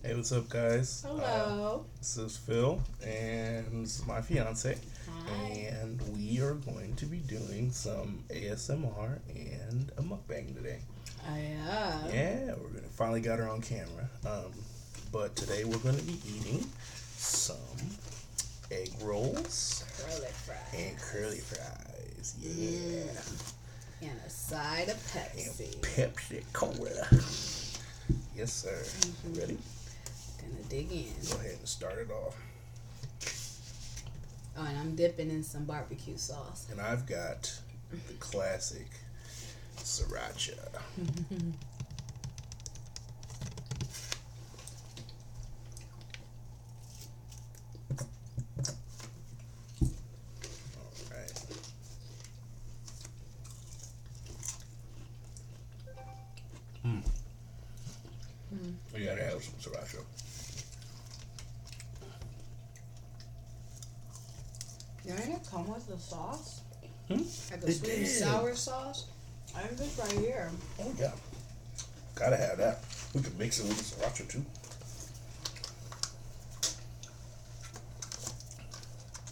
Hey, what's up, guys? Hello. This is Phil, and this is my fiance, Hi. and we are going to be doing some ASMR and a mukbang today. Oh, yeah. Yeah, we're gonna finally got her on camera. But today we're going to be eating some egg rolls Curly fries. and curly fries. And a side of And Pepsi. Pepsi Cola. Yes, sir. Ready? Gonna dig in. Go ahead and start it off. Oh, and I'm dipping in some barbecue sauce. And I've got the classic sriracha. Alright. You gotta have some sriracha. Didn't it come with the sauce? Hmm? Like a It sweet and did. sour sauce? I think it's right here. Oh yeah. Gotta have that. We can mix it with the sriracha too.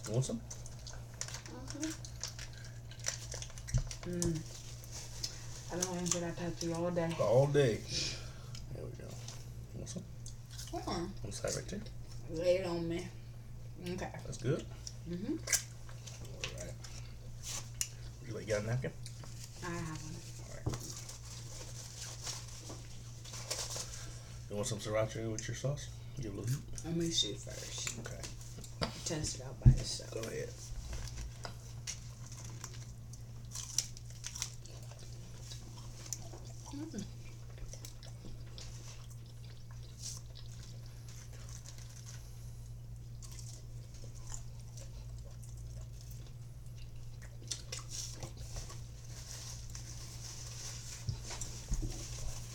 You want some? I've been waiting for that Pepsi all day. All day. There we go. You want some? Come One side right there. on. Lay it on me. Okay. That's good. Mm-hmm. Alright. You got a napkin? I have one. Alright. You want some sriracha with your sauce? Give it a little heat. Let me see first. Okay. Test it out by itself. Go ahead.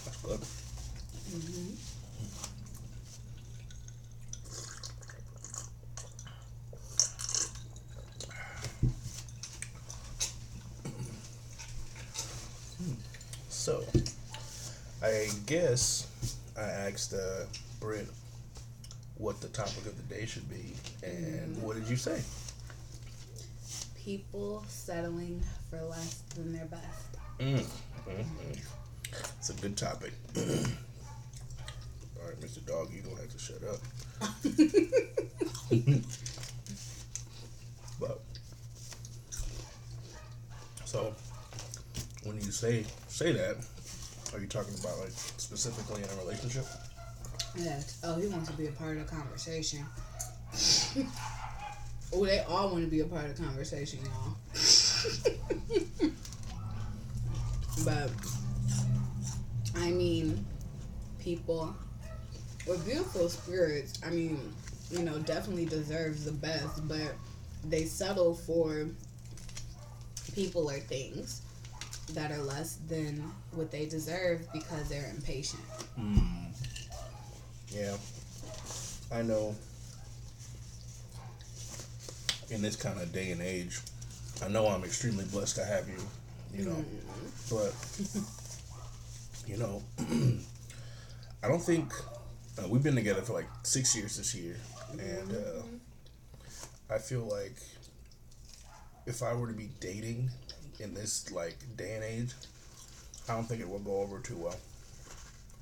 That's good. So, I guess I asked Britt what the topic of the day should be, and what did you say? People settling for less than their best. It's a good topic. All right, Mr. Dog, you don't have to shut up. But so when you say that, are you talking about like specifically in a relationship? Yes. Oh, he wants to be a part of the conversation. Oh, they all want to be a part of the conversation, y'all. But I mean, people with beautiful spirits, I mean, definitely deserves the best, but they settle for people or things that are less than what they deserve because they're impatient. Yeah, I know. In this kind of day and age, I know I'm extremely blessed to have you, but I don't think we've been together for like 6 years this year, and I feel like if I were to be dating in this like day and age, I don't think it will go over too well.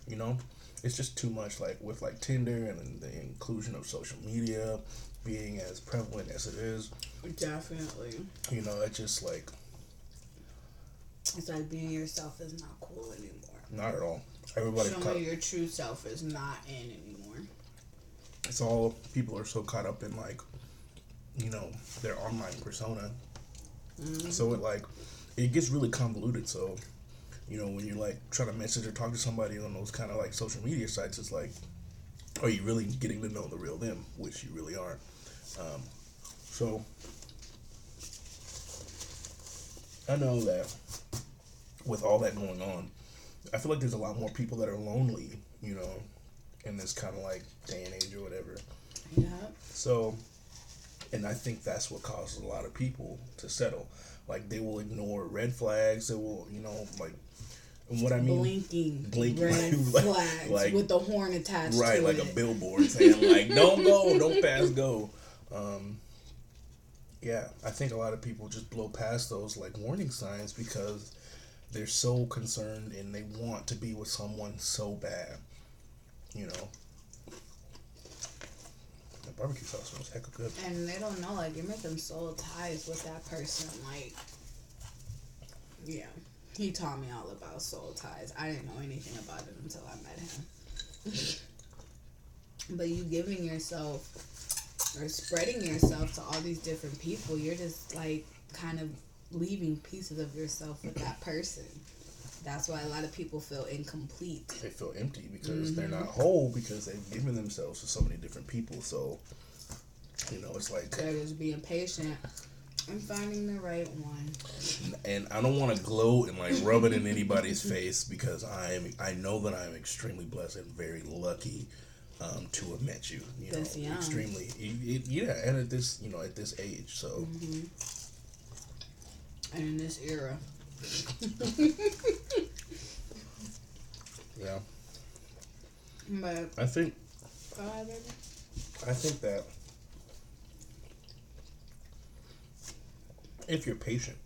You know, it's just too much like with like Tinder and the inclusion of social media being as prevalent as it is. Definitely. It's just like It's like being yourself is not cool anymore. not at all. Everybody Showing your true self is not in anymore. it's all people are so caught up in like their online persona. So it gets really convoluted. So when you're like trying to message or talk to somebody on those kind of like social media sites, it's like, are you really getting to know the real them, which you really aren't. So I know that with all that going on, I feel like there's a lot more people that are lonely, in this kind of like day and age or whatever. Yeah. So, and I think that's what causes a lot of people to settle. Like they will ignore red flags. They will, like And what I mean, blinking red flags with the horn attached to it. Right, like a billboard saying like, don't go, don't pass go. Yeah, I think a lot of people just blow past those like warning signs because they're so concerned and they want to be with someone so bad. You know, that barbecue sauce smells heck of good. And they don't know, like, you're making soul ties with that person. Like, yeah, he taught me all about soul ties. I didn't know anything about it until I met him. But you giving yourself or spreading yourself to all these different people, you're just like kind of leaving pieces of yourself with that person. That's why a lot of people feel incomplete. They feel empty because they're not whole because they've given themselves to so many different people. So, you know, it's like they're just being patient and finding the right one. And I don't want to gloat and like rub it in anybody's face because I know that I'm extremely blessed and very lucky to have met you. You know, this young. Extremely, yeah, and at this, you know, at this age, so. And in this era. Yeah. But I think. Go ahead, baby. I think that if you're patient,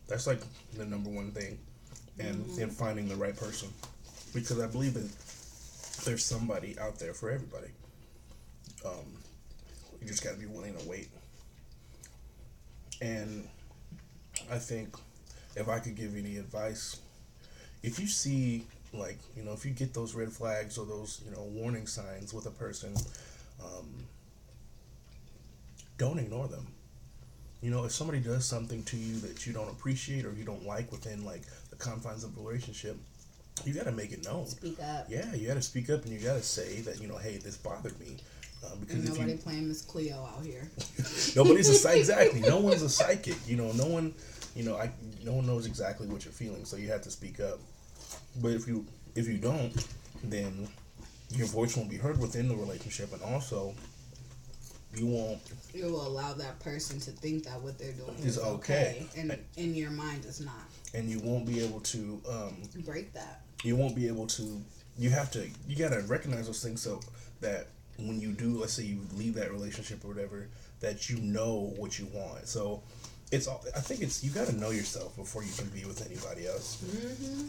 that's like the number one thing, and in finding the right person, because I believe that there's somebody out there for everybody. You just got to be willing to wait. And I think if I could give any advice, if you see, like, you know, if you get those red flags or those, you know, warning signs with a person, don't ignore them. You know, if somebody does something to you that you don't appreciate or you don't like within, like, the confines of the relationship, you got to make it known. Speak up. Yeah, you got to speak up and you got to say that, you know, hey, this bothered me. Because and nobody playing Miss Cleo out here. Nobody's a psychic. Exactly. No one's a psychic. You know, no one. You know, no one knows exactly what you're feeling, so you have to speak up. But if you don't, then your voice won't be heard within the relationship, and also you won't. You will allow that person to think that what they're doing is okay, and in your mind it's not. And you won't be able to break that. You won't be able to. You gotta recognize those things so that when you do, let's say you leave that relationship or whatever, that you know what you want. So I think you got to know yourself before you can be with anybody else.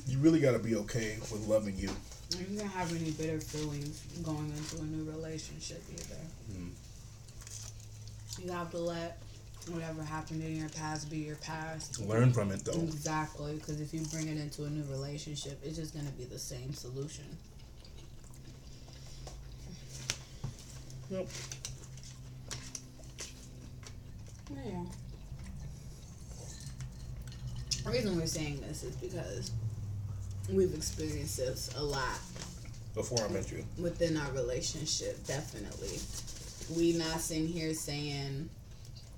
You really got to be okay with loving you. And you don't have any bitter feelings going into a new relationship either. You have to let whatever happened in your past be your past. Learn from it, though. Exactly, because if you bring it into a new relationship, it's just going to be the same solution. Yep. Yeah. The reason we're saying this is because we've experienced this a lot. Before I met you. Within our relationship, definitely. We not sitting here saying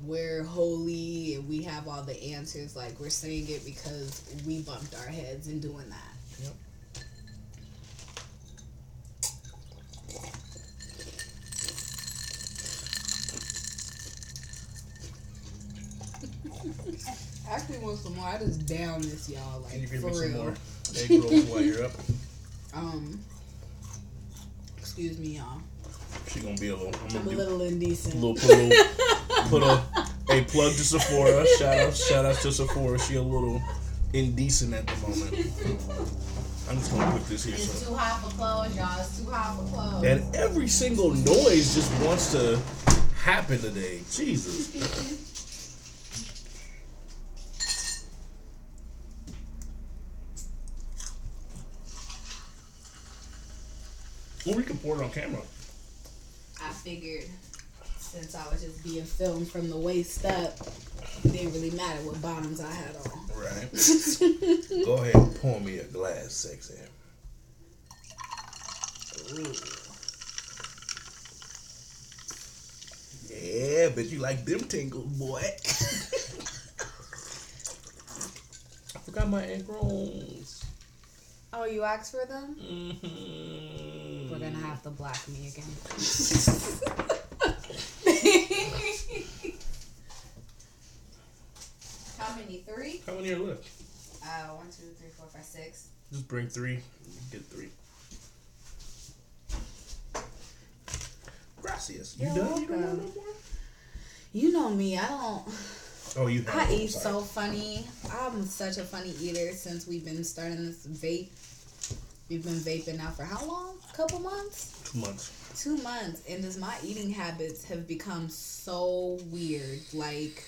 we're holy and we have all the answers. Like, we're saying it because we bumped our heads in doing that. Yep. I actually want some more. I just down this, y'all. Like, can you give for me real. some more egg rolls while you're up? Excuse me, y'all. She gonna be a little. I'm a little indecent. Hey, plug to Sephora. Shout out to Sephora. She a little indecent at the moment. I'm just gonna put this here. It's too hot for clothes, y'all. It's too hot for clothes. And every single noise just wants to happen today. Jesus. Well, we can pour it on camera. I figured since I was just being filmed from the waist up, it didn't really matter what bottoms I had on. Right. Go ahead and pour me a glass, sexy. Ooh. Yeah, bet you like them tingles, boy. I forgot my egg rolls. Oh, you asked for them? Mm-hmm. We're gonna have to black me again. How many? 3? How many are left? 1, 2, 3, 4, 5, 6. Just bring 3. You get 3. Gracias. You done? You don't want no more? You know me. I don't. Oh, you have. I eat so funny. I'm such a funny eater since we've been starting this vape. We've been vaping now for how long? A couple months? 2 months. 2 months. And just my eating habits have become so weird. Like,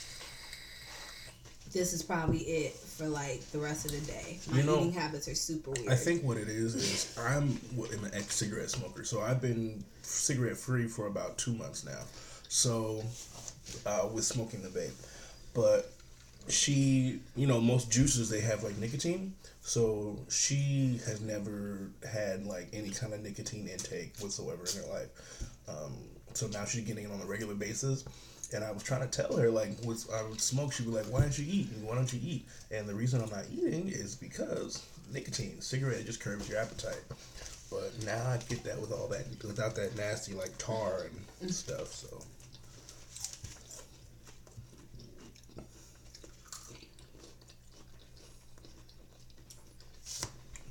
this is probably it for like the rest of the day. My eating habits are super weird. I think what it is I'm an ex-cigarette smoker. So I've been cigarette free for about 2 months now. So with smoking the vape. But she, most juices, they have like nicotine. So she has never had like any kind of nicotine intake whatsoever in her life. So now she's getting it on a regular basis. And I was trying to tell her, like, I would smoke. She'd be like, why don't you eat? Why don't you eat? And the reason I'm not eating is because nicotine. Cigarette just curbs your appetite. But now I get that with all that, without that nasty, like, tar and stuff, so.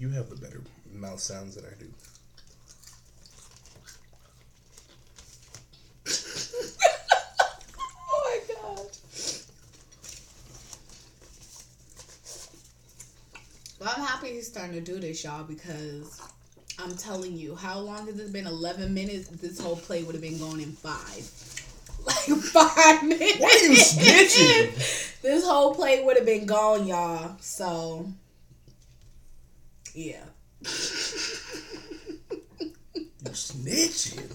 You have the better mouth sounds that I do. Oh my god. Well, I'm happy he's starting to do this, y'all, because I'm telling you, how long has it been? 11 minutes? This whole plate would have been going in 5. Like 5 minutes. Why are you snitching? This whole plate would have been gone, y'all. So, yeah. You snitching.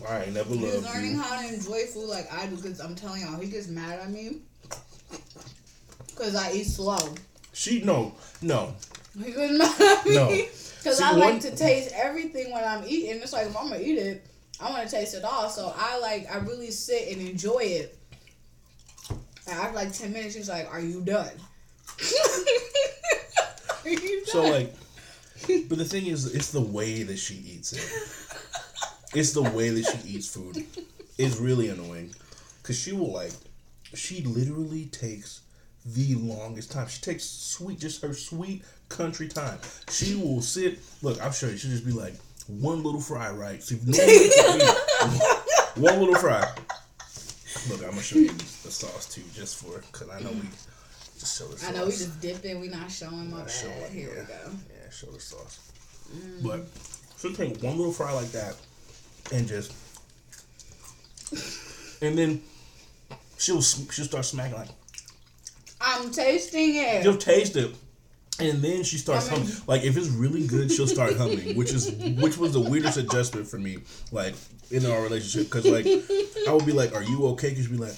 I ain't never loved you. He's learning how to enjoy food like I do, because I'm telling y'all, he gets mad at me because I eat slow. No. He gets mad at me because I like to taste everything when I'm eating. It's like, if I'm going to eat it, I want to taste it all. So I really sit and enjoy it. And after like 10 minutes, she's like, are you done? Are you done? So, like, but the thing is, it's the way that she eats it. It's the way that she eats food. It's really annoying. Because she literally takes the longest time. She takes just her sweet country time. She will sit, look, I'll show you. She'll just be like, one little fry, right? So one little fry. Look, I'm going to show you the sauce too, because I know we just show the sauce. I know we just dip it. We not showing my bad. Here we go. Yeah, show the sauce. But she'll take one little fry like that and then she'll start smacking like, I'm tasting it. She'll taste it. And then she starts humming. Like, if it's really good, she'll start humming, which was the weirdest adjustment for me, like, in our relationship. Because, like, I would be like, are you okay? Because she'd be like,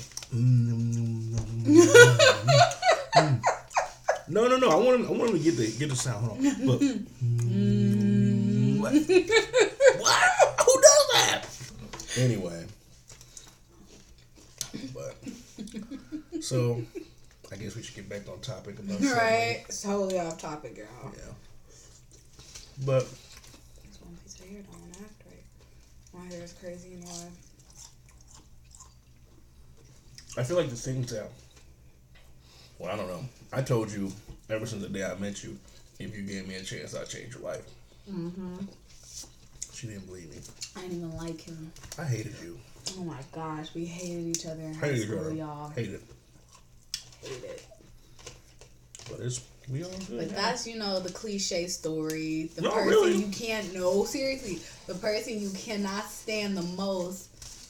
No. I want him to get the sound. Hold on. Look. What? Who does that? Anyway. But, so, I guess we should get back on topic about something. Right. It's totally off topic, y'all. Yeah. But this one piece of hair don't want to act right. My hair is crazy anyway. I feel like the things that, well, I don't know. I told you ever since the day I met you, if you gave me a chance, I'd change your life. Mm-hmm. She didn't believe me. I didn't even like him. I hated you. Oh my gosh, we hated each other in high school, y'all. Hated. But we all good. But now. that's, the cliche story. The No, person really? you can't know, seriously, the person you cannot stand the most,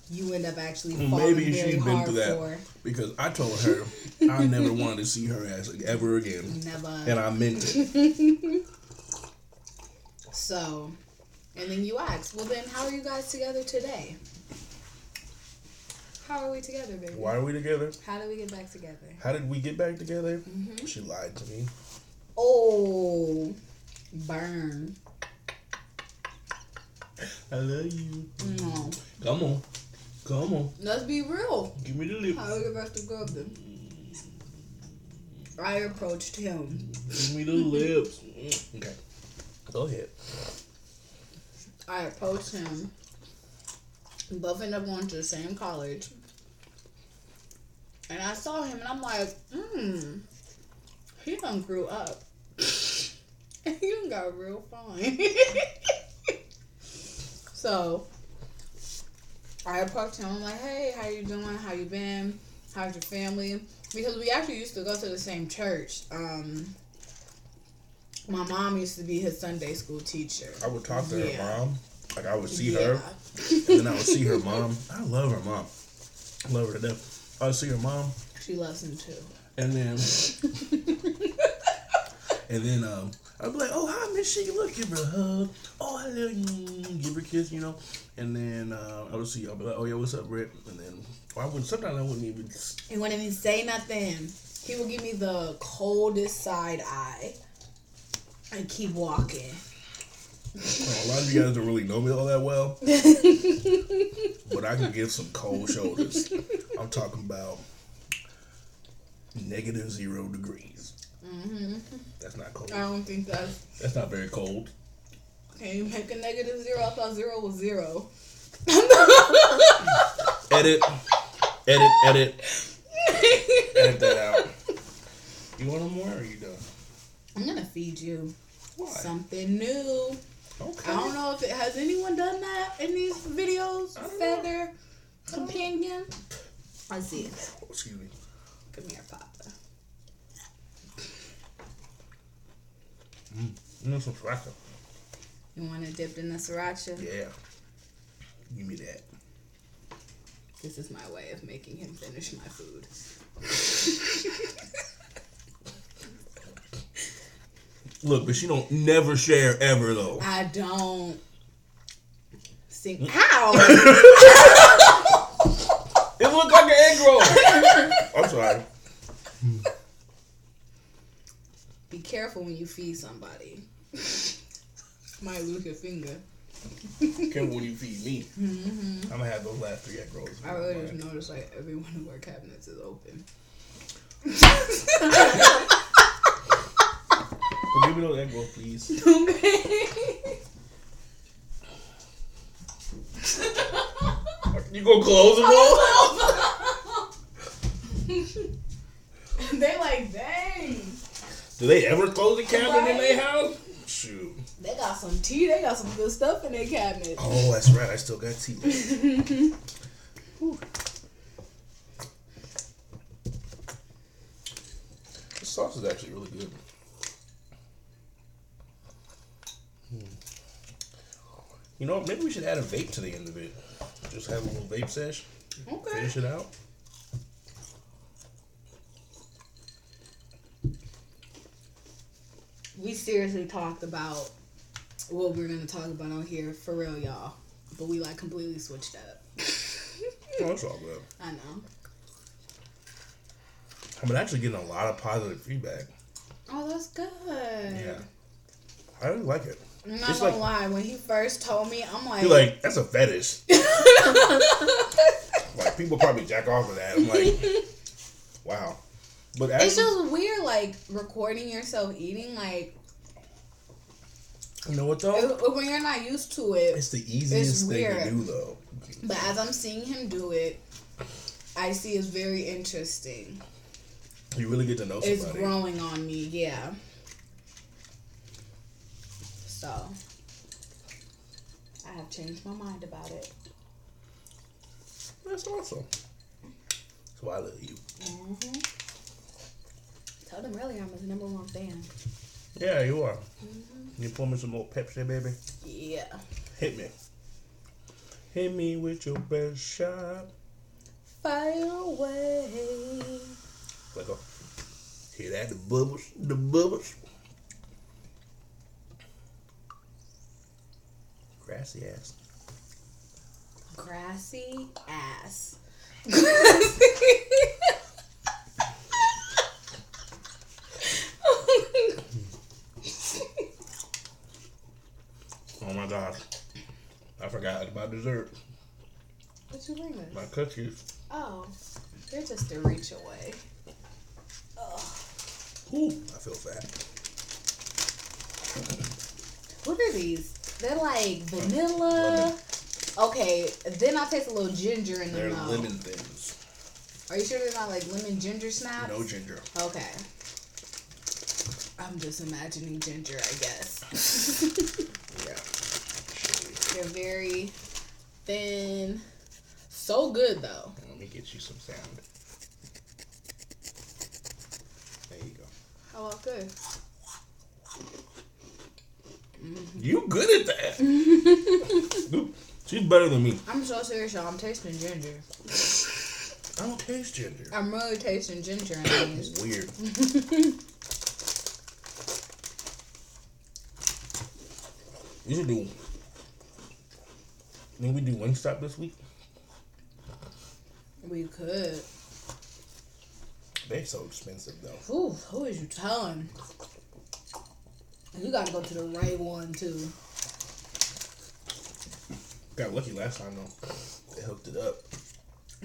you end up actually falling Maybe very she's been hard through that for. Because I told her I never wanted to see her ass ever again. Never. And I meant it. So, and then you ask, well then, how are you guys together today? How are we together, baby? Why are we together? How did we get back together? How did we get back together? Mm-hmm. She lied to me. Oh, burn. I love you. No. Come on. Let's be real. Give me the lips. How we get back together? I approached him. Give me the lips. Okay. Go ahead. I approached him. We both ended up going to the same college. And I saw him, and I'm like, he done grew up. And he done got real fine. So, I approached him. I'm like, hey, how you doing? How you been? How's your family? Because we actually used to go to the same church. My mom used to be his Sunday school teacher. I would talk to her mom. Like, I would see her. And then I would see her mom. I love her mom. I love her to death. I would see her mom. She loves him too. And then... I'd be like, oh, hi, Miss She. Look, give her a hug. Oh, I love you. Give her a kiss, you know. And then I would see, I'd be like, oh, yeah, what's up, Britt? And then sometimes I wouldn't even... He wouldn't even say nothing. He would give me the coldest side eye and keep walking. A lot of you guys don't really know me all that well. But I can give some cold shoulders. I'm talking about -0 degrees. Mm-hmm. That's not cold. I don't think That's not very cold. Can you make a -0? I thought 0 was 0. Edit that out. You want more, or are you done? I'm gonna feed you Why? something new. Okay. I don't know if it has anyone done that in these videos. Fed their companion. Let's see it. Oh, excuse me. Come here, Papa. You know some sriracha? You want it dipped in the sriracha? Yeah. Give me that. This is my way of making him finish my food. Look, but she don't never share ever though. I don't sing. How? It looked like an egg roll. I'm sorry. Be careful when you feed somebody. Might lose your finger. Careful when you feed me. Mm-hmm. I'm gonna have those last 3 egg rolls. I really just noticed like every one of our cabinets is open. Well, give me those egg rolls, please. Okay. You gonna close them all? They like, dang. Do they ever close the cabinet in their house? Shoot. They got some tea. They got some good stuff in their cabinet. Oh, that's right. I still got tea. The sauce is actually really good. You know, maybe we should add a vape to the end of it. Just have a little vape sesh. Okay. Finish it out. We seriously talked about what we're gonna talk about on here for real, y'all. But we like completely switched up. Oh, that's all good. I know. I'm actually getting a lot of positive feedback. Oh, that's good. Yeah. I really like it. I'm not It's gonna like- lie. When he first told me, I'm like, You're like, that's a fetish. Like, people probably jack off of that. I'm like, wow. But actually, it's just weird, like recording yourself eating, like you know what though? when you're not used to it. It's the easiest thing weird. to do though. But as I'm seeing him do it, I see it's very interesting. You really get to know somebody. It's growing on me, yeah. So I have changed my mind about it. That's awesome. That's why I love you. Mm-hmm. Told him earlier I'm his #1 fan. Yeah, you are. Mm-hmm. You pour me some more Pepsi, baby. Yeah. Hit me. Hit me with your best shot. Fire away. Let go. Hear that? The bubbles. The bubbles. Grassy ass. Grassy ass. Oh my gosh. I forgot about dessert. What you bring us? My cookies. Oh, they're just a reach away. Ugh. Ooh, I feel fat. What are these? They're like vanilla. Lemon. Okay, then I taste a little ginger in the They're mouth. lemon thins. Are you sure they're not like lemon ginger snaps? No ginger. Okay. I'm just imagining ginger, I guess. Yeah. They're very thin. So good, though. Let me get you some sound. There you go. How about good? You good at that. She's better than me. I'm so serious, y'all. I'm tasting ginger. I don't taste ginger. I'm really tasting ginger in these. It's weird. You should do. Can we do Wingstop this week? We could. They're so expensive though. Ooh, who is you telling? You gotta go to the right one too. Got lucky last time though. They hooked it up.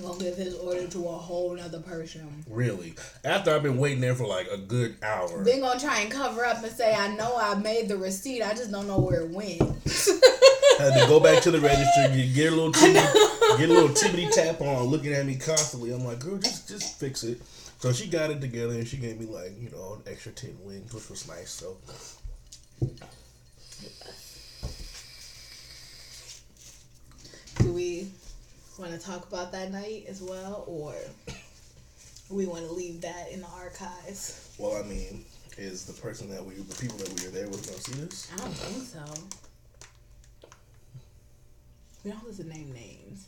Gonna give his order to a whole nother person. Really? After I've been waiting there for like a good hour. Then gonna try and cover up and say, I know I made the receipt, I just don't know where it went. Had to go back to the register, get a little tippity tap on, looking at me constantly. I'm like, girl, just fix it. So she got it together and she gave me like, you know, an extra 10 wings, which was nice. So do we want to talk about that night as well, or we want to leave that in the archives? well, I mean, is the people that we were there was gonna see this? I don't think so. We don't have to name names.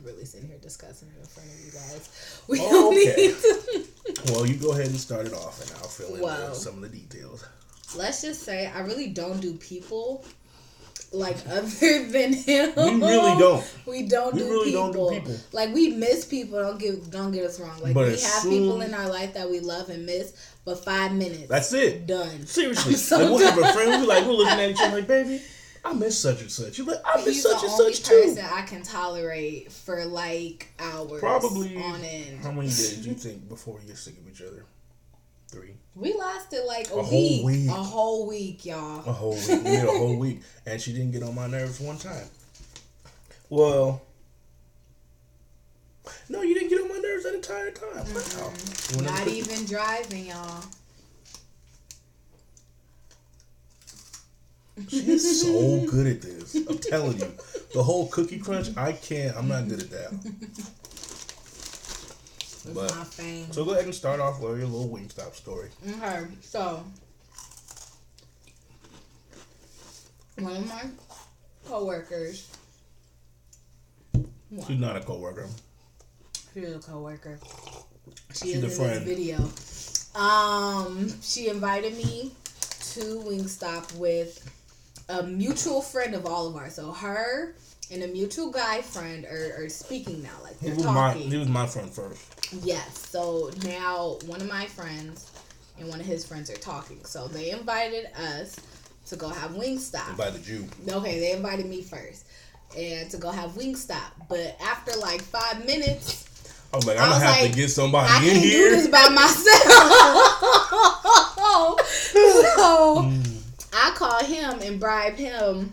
Really sitting here discussing it in front of you guys. We don't need to. Well, you go ahead and start it off, and I'll fill in some of the details. Let's just say I really don't do people like other than him. We really don't. We don't do people. Like we miss people. Don't get us wrong. Like we have people in our life that we love and miss, but 5 minutes. That's it. Done. Seriously. Like we'll have a friend. We're looking at each other like, baby, I miss such and such. You're like, I miss such and such too. He's the only person I can tolerate for like hours. Probably on end. How many days do you think before you get sick of each other? 3. We lasted like a whole week. A whole week, y'all. A whole week. We had a whole week. And she didn't get on my nerves one time. Well, no, you didn't get on my nerves that entire time. Wow. Not even driving, y'all. She's so good at this. I'm telling you. The whole cookie crunch, I'm not good at that. But, my fame. So go ahead and start off with your little Wingstop story. Okay, so one of my coworkers. She's not a coworker. She's a coworker. She's a friend. This video. She invited me to Wingstop with a mutual friend of all of ours. So her and a mutual guy friend are speaking now. Like they're talking. He was my friend first. Yes. So now one of my friends and one of his friends are talking. So they invited us to go have Wingstop. Invited you. Okay, they invited me first. And to go have Wingstop. But after like 5 minutes, I was like, I'm going to have to get somebody in here. I can't do this by myself. So I call him and bribe him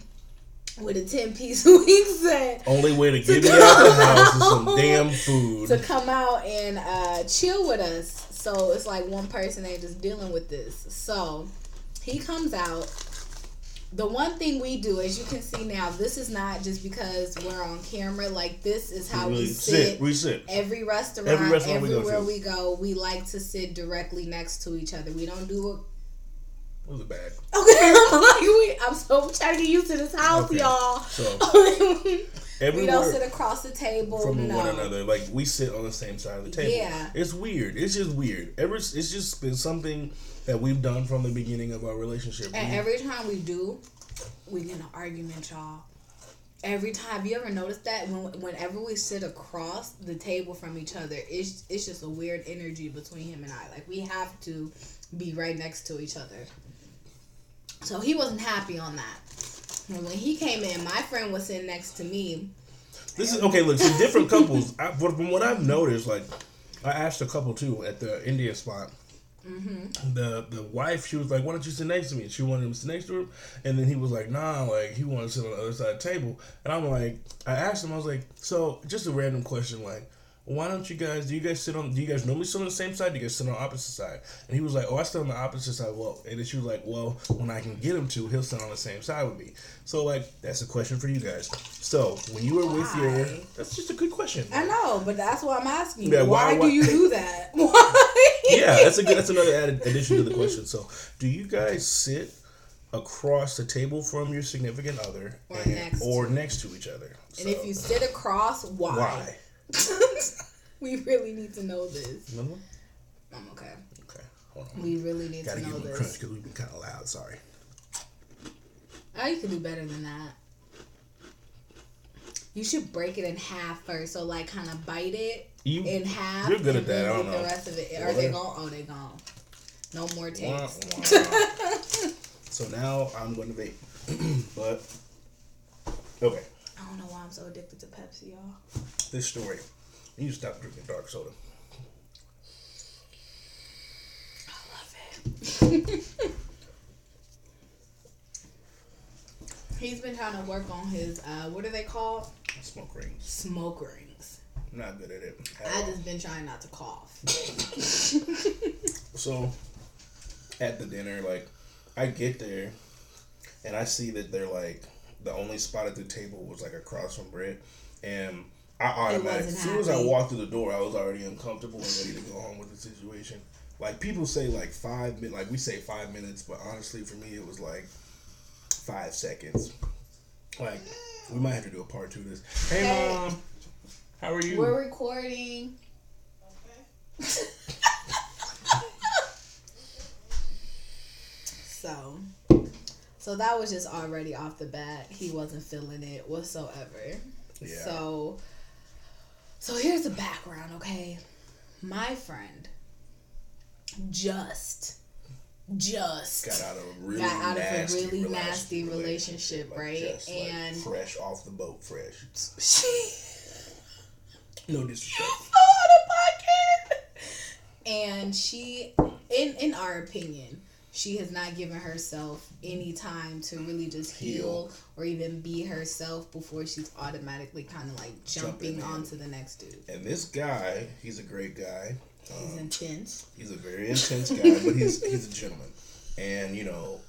with a 10-piece wing set. Only way to get me out the house is some damn food. To come out and chill with us. So it's like one person ain't just dealing with this. So he comes out. The one thing we do, as you can see now, this is not just because we're on camera. Like, this is how we sit. We sit. Every restaurant everywhere we go, we like to sit directly next to each other. We don't do it. It was bad. Okay, I'm so trying to get used to this house, y'all. So, we don't sit across the table from one another. Like, we sit on the same side of the table. Yeah. It's weird. It's just weird. It's just been something that we've done from the beginning of our relationship. And every time we do, we get in an argument, y'all. Every time. Have you ever noticed that? Whenever we sit across the table from each other, it's just a weird energy between him and I. Like, we have to be right next to each other. So he wasn't happy on that. And when he came in, my friend was sitting next to me. This is, okay, look, some different couples. From what I've noticed, like, I asked a couple, too, at the India spot. Mm-hmm. The wife, she was like, why don't you sit next to me? She wanted him to sit next to her, and then he was like, nah, like he wanted to sit on the other side of the table. And I'm like, I asked him, I was like, so just a random question, like, why don't you guys, do you guys normally sit on the same side? Do you guys sit on the opposite side? And he was like, oh, I sit on the opposite side. Well, and then she was like, well, when I can get him to, he'll sit on the same side with me. So, like, that's a question for you guys. So, when you were with your, that's just a good question. I know, but that's why I'm asking you. Yeah, why do you do that? Why? Yeah, that's another added addition to the question. So, do you guys sit across the table from your significant other or next to each other? And if you sit across, why? Why? We really need to know this. No? I'm okay. Okay, hold on. We really need to know this. Gotta give him a crunch because we've been kind of loud. Sorry. Oh, you can do better than that. You should break it in half first. So, like, kind of bite it in half. You're good at that. I don't know. The rest of it. Are they gone? Oh, they gone. No more takes. So now I'm going to vape. But, okay. I don't know why I'm so addicted to Pepsi, y'all. This story. You need to stop drinking dark soda. I love it. He's been trying to work on his, what are they called? Smoke rings. Smoke rings. I'm not good at it. I just been trying not to cough. So, at the dinner, like, I get there, and I see that they're, like, the only spot at the table was, like, across from Britt, and I automatically, as soon as I walked through the door, I was already uncomfortable and ready to go home with the situation. Like, people say, like, 5 minutes, like, we say 5 minutes, but honestly, for me, it was, like, 5 seconds. Like, we might have to do a part 2 of this. Hey, Mom. How are you? We're recording. Okay. So that was just already off the bat. He wasn't feeling it whatsoever. Yeah. So here's the background, okay? My friend just got out of a really nasty relationship, like, right? Just, and like, fresh off the boat, fresh. No disrespect. On a podcast. And she, in our opinion, she has not given herself any time to really just heal or even be herself before she's automatically kind of like jumping onto the next dude. And this guy, he's a great guy. He's intense. He's a very intense guy, but he's a gentleman. And, you know,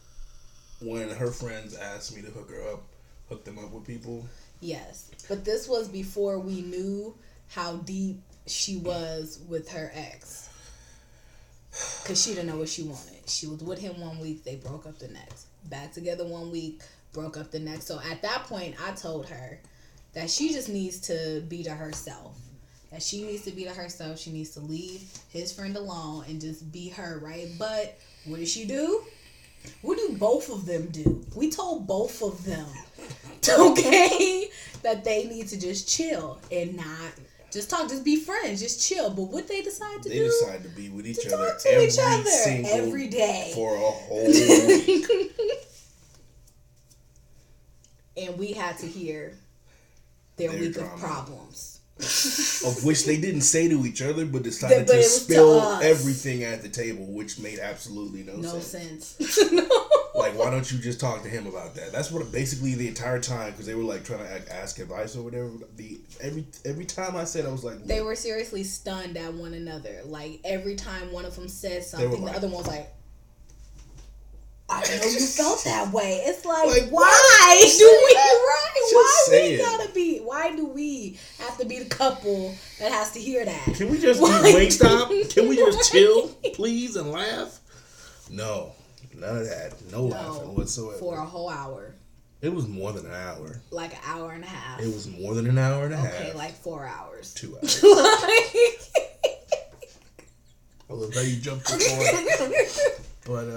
when her friends asked me to hook them up with people. Yes. But this was before we knew how deep she was with her ex. Because she didn't know what she wanted. She was with him 1 week, they broke up the next. Back together 1 week, broke up the next. So at that point, I told her that she just needs to be to herself. She needs to leave his friend alone and just be her, right? But what did she do? What do both of them do? We told both of them, okay, that they need to just chill and not just talk, just be friends, just chill. But what they decide to do? They decide to be with each other every day for a whole week. And we had to hear their week of problems. Of which they didn't say to each other, but decided to spill everything at the table, which made absolutely no sense. No. Like, why don't you just talk to him about that? That's what basically the entire time, because they were like trying to ask advice or whatever. Every time I said, I was like, they were seriously stunned at one another. Like, every time one of them said something, the other one was like, I know you felt that way. It's like why do we have to be the couple that has to hear that? Can we just Wingstop? Can we just chill, please, and laugh? No, none of that. No laughing whatsoever. For a whole hour. It was more than an hour. Like an hour and a half. It was more than an hour and a half. Okay, like 4 hours. 2 hours. I love how you jumped to 4. But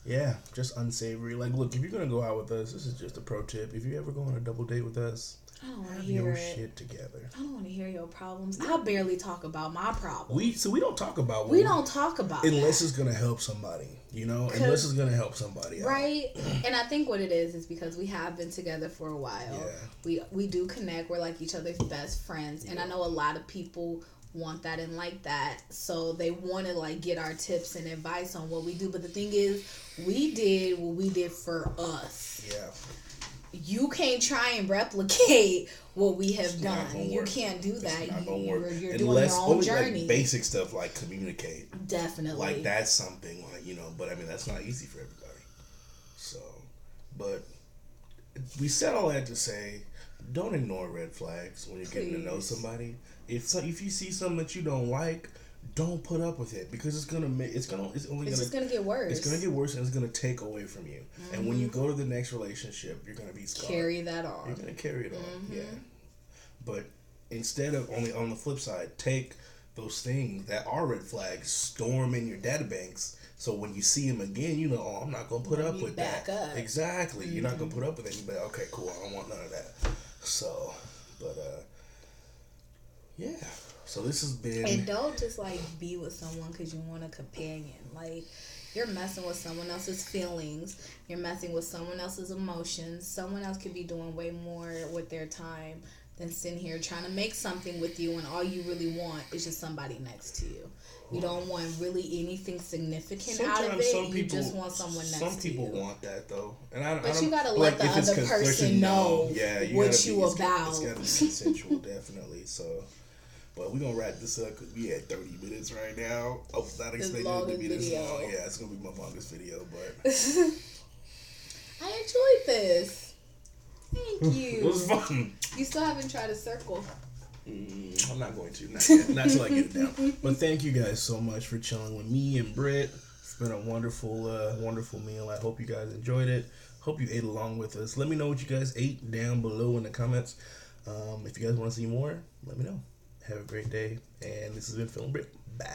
yeah, just unsavory. Like, look, if you're gonna go out with us, this is just a pro tip. If you ever go on a double date with us, I don't want to hear your shit together. I don't want to hear your problems. I barely talk about my problems. We don't talk about. We don't talk about unless it's gonna help somebody. You know, unless it's gonna help somebody. Right. And I think what it is because we have been together for a while. Yeah. We do connect. We're like each other's best friends, and I know a lot of people want that and like that, so they want to like get our tips and advice on what we do. But the thing is, we did what we did for us. Yeah. you can't try and replicate what we have done. You work. can't do that. It's not gonna work. You're doing your own journey. Like basic stuff like communicate. Definitely. Like that's something like, you know, but I mean that's not easy for everybody. So, but we said all that to say, don't ignore red flags when you're getting to know somebody. If you see something that you don't like, don't put up with it because it's just gonna get worse. It's gonna get worse and it's gonna take away from you. Mm-hmm. And when you go to the next relationship, you're gonna be scarred. Carry that on. You're gonna carry it on. Yeah. But instead of on the flip side, take those things that are red flags, store them in your databanks. So when you see them again, you know, oh, I'm not gonna put up with that. Up. Exactly. You're not gonna put up with it. You're like, okay, cool. I don't want none of that. So, but yeah. So this has been. And don't just like be with someone because you want a companion. Like you're messing with someone else's feelings. You're messing with someone else's emotions. Someone else could be doing way more with their time than sitting here trying to make something with you, and all you really want is just somebody next to you. You don't want really anything significant out of it. You just want someone next to you. Some people want that though, and but you gotta let the other person know what you about. It's gotta be consensual, definitely. So, but we're gonna wrap this up because we at 30 minutes right now. I was not expecting it to be this long. Yeah, it's gonna be my longest video, but I enjoyed this. Thank you. It was fun. You still haven't tried a circle. I'm not going to. Not yet. Not till I get it down. But thank you guys so much for chilling with me and Britt. It's been a wonderful, wonderful meal. I hope you guys enjoyed it. Hope you ate along with us. Let me know what you guys ate down below in the comments. If you guys want to see more, let me know. Have a great day. And this has been Phil and Britt. Bye.